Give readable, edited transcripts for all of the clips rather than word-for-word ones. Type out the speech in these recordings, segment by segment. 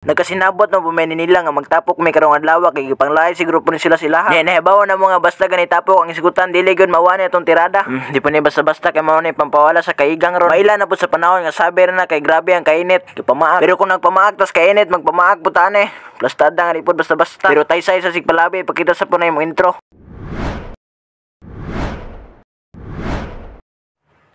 Nagkasinabot no pumeni nila nga magtapok may karong adlaw kay gipanglahi siguro po ni sila. Nahibaw na mga basta ganitapok ang isgutan dili gyud mawani atong tirada. Di pa ni basta-basta kay mao ni pampawala sa kaigang ron. Maila na po sa panahon nga sabi ra na kay grabe ang kainit, gipamaak. Pero kung nagpamaak tas kainit magpamaak putane. Plastada nga ripod basta-basta. Pero taysay sa sigpalabi pakita sa punay mo intro.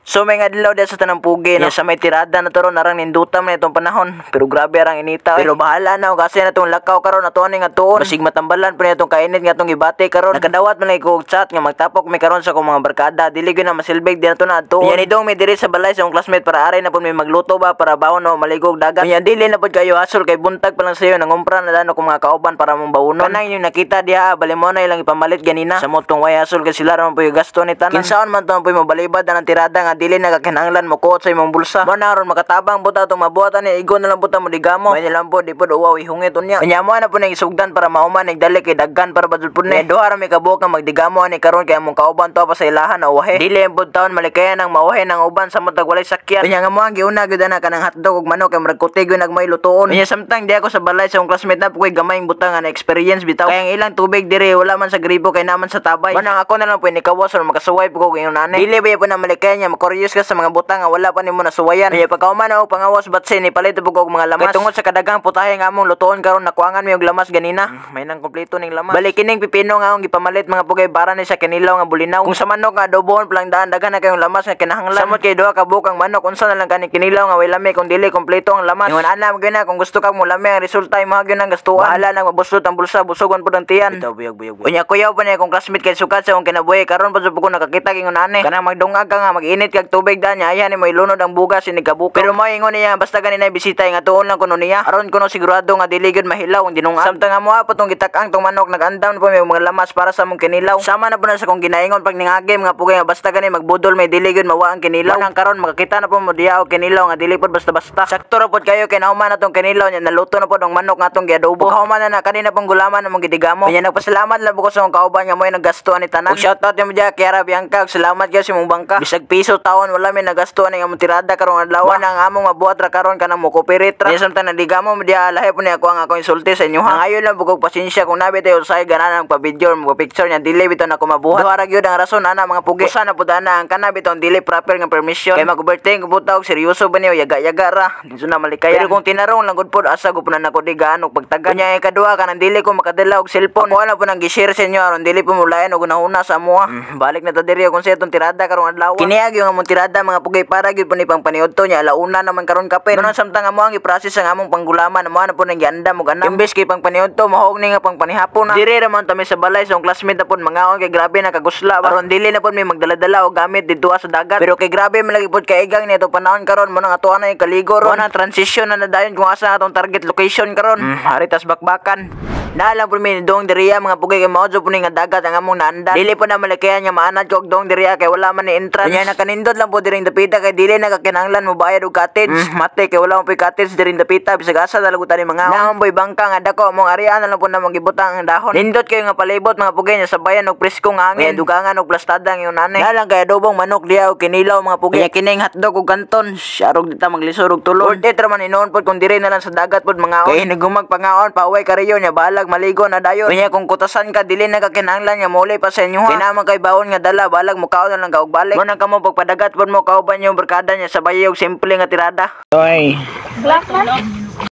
So may adlaw din sa tanang pugi no? Sa may tirada na toro narang nindutam na itong panahon. Pero grabe arang inita. Pero bahala na kasi na itong lakaw karon ato ani nga tuon. Basig matambalan pa itong kainit nga itong gibate karon. Nakadawat man ko chat nga magtapok mi karon sa akong mga barkada. Dili gyud na masilbig di nato na tuon. Yan idong mi diri sa balay sa akong classmate para aray na pud may magluto ba para bawon no maligog dagat. Yan dili na pud kayo hasol kay buntag pa lang sayo nangumpra na dano kong mga kauban para mong bawunon. Kanang yung nakita diha bali mo na ilang ipamalit ganina. Sa motong way hasol kay sila ra man puy gasto ni tanan. Kinsaon man to puy mabalibad ang tirada nga dili na kakinahanglan mo kuot sa imong bulsa. Mo na ron makatabang buta to mabuhatan ni igon na lang buta mo digamo. May nilang po di po uwaw ihungit unya. Kanya mo na po nang isugdan para mauman nagdali kay daggan para badul pud ni. Duha ra mi kabuok nga magdigamo ani karon kay among kauban to pa sa ilahan na uwahe. Dili pud taon malikayan ang mauwahe ng uban sa matag walay sakyan. Kanya nga mo ang giuna gyud na kanang hotdog ug manok kay murag kutig nagmay lutoon. Kanya samtang di ako sa balay sa akong classmate na koy gamayng butang nga na experience bitaw. Kay ang ilang tubig diri wala man sa gripo kay naman sa tabay. Manang ako na lang po ni kawas or makasuway po ko yung nanay. Dili ba po na malikayan nya makoryos ka sa mga butang nga wala pa nimo nasuwayan. Kaya pagkauman ako pangawas batse ni palit po og mga lamas. Kay tungod sa kadagang putahe nga among lutoon karon nakuangan mi og lamas ganina. May nang kompleto ning lamas. Balik kining pipino nga akong gipamalit mga pugay bara ni sa kinilaw nga bulinaw. Kung sa manok nga adobohon palang daan dagan na kayong lamas nga kinahanglan. Samot kay duha ka bukang manok unsa na lang kaning kinilaw nga way lami kung dili kompleto ang lamas. Ingon ana gyud kung gusto kag mo lami ang resulta imong gyud ang gastuan. Bahala na mabusot ang bulsa busugon pud ang tiyan. Ito buyog. Unya kuyaw pa ni akong classmate kay sukat sa akong kinabuhi karon pa ko nakakita kingon ani. Kanang magdungag ka nga mag-init kag tubig dan nya ayan ni mo ilunod ang bugas ni kabuka. Pero mo ingon niya basta ganina bisita nga tuon lang kuno niya. Aron kuno sigurado nga dili gyud mahilaw ang dinunga. Samtang nga mo apot tong gitak-ang tong manok nag-andown po may mga lamas para sa mong kinilaw. Sama na po na sa kong ginaingon pag ningagim nga pugay nga basta gani magbudol may dili gyud mawa ang kinilaw. Nang karon makakita na po mo diha og kinilaw nga dili pod basta-basta. Sakto ra pod kayo kay nahuman na tong kinilaw nya naluto na pod ang manok nga atong giadobo. Human na kanina pong gulaman among gidigamo. Kanya nagpasalamat lang ko sa akong kauban nga moy naggastuan ni tanan. Shout out mo diha Kiara Bianca salamat gyud sa imong bangka. Bisag piso taon wala mi nagastuan ning among tirada karong adlaw. Nang among mabuhat ra karon kanang mo cooperate ra. Samtang nadigamo mo diha lahi po ni ako ang akong insulti sa inyo. Ang ayon lang bugog pasensya kung nabi tayo usay ganan ang pa-video mo picture nya dili bitaw na ko mabuhat. Duha ra gyud ang rason ana mga pugi. Usa na pud ana ang kana bitaw dili proper nga permission. Kay mag-birthday ko buta og seryoso ba niyo yaga-yaga ra. Dinso na malikay. Pero kung tinarong lang gud pod asa gupunan nako di gaano pagtagan. Nya ikaduha kanang dili ko makadala og cellphone. Wala po nang gi-share sa inyo aron dili po mulayan og nahuna sa amuha. Balik na ta diri kung sa itong tirada karong adlaw. Kiniag yung among tirada mga pugi para gyud po ni pang paniudto nya alauna naman karon kape. Nonon samtang amo ang i-process ang among panggulaman amo na po nang giandam og anam. Imbes kay pang paniudto mahog ni nga pang panihapon na. Diri ra man tami sa balay sa classmate na pod mangaon kay grabe na kagusla. Aron dili na pod may magdala-dala og gamit didto sa dagat. Pero kay grabe man lagi pod kay igang nito panahon karon mo nang atuan na kaligo ron. Mo transition na nadayon kung asa atong target location karon. Haritas bakbakan. Naalang po mi dong diriya mga pugay kay mao po ni nga dagat ang among naandan. Dili po na malikayan nga maanad ko og dong diriya kay wala man ni entrance. Kanya nakanindot lang po diring dapita kay dili na kakinahanglan mo bayad og cottage. Mate kay wala mo poy cottage diring dapita bisag asa dalagutan ni mga naon boy bangka nga dako mong arian na lang po na magibutang ang dahon. Nindot kayo nga palibot mga pugay nya sabayan og presko nga hangin. Dugangan og plastada ang nanay. Naalang kay adobong manok diya og kinilaw mga pugay. Kanya kining hotdog og kanton. Syarog dita maglisod og tulon. Ordet ra man inoon pod kung diri na lang sa dagat pod mga kay hinigumag pangaon pauwi kariyo nya balag maligo na dayon. Kanya kung kutasan ka dili na kakinahanglan nga muli pa sa inyo ha. Kinama kay bawon nga dala balag mo kaon na lang kaog balik. Mo nang kamo pagpadagat pod mo kauban yung barkada nya sabay og simple nga tirada. Oy. Black man.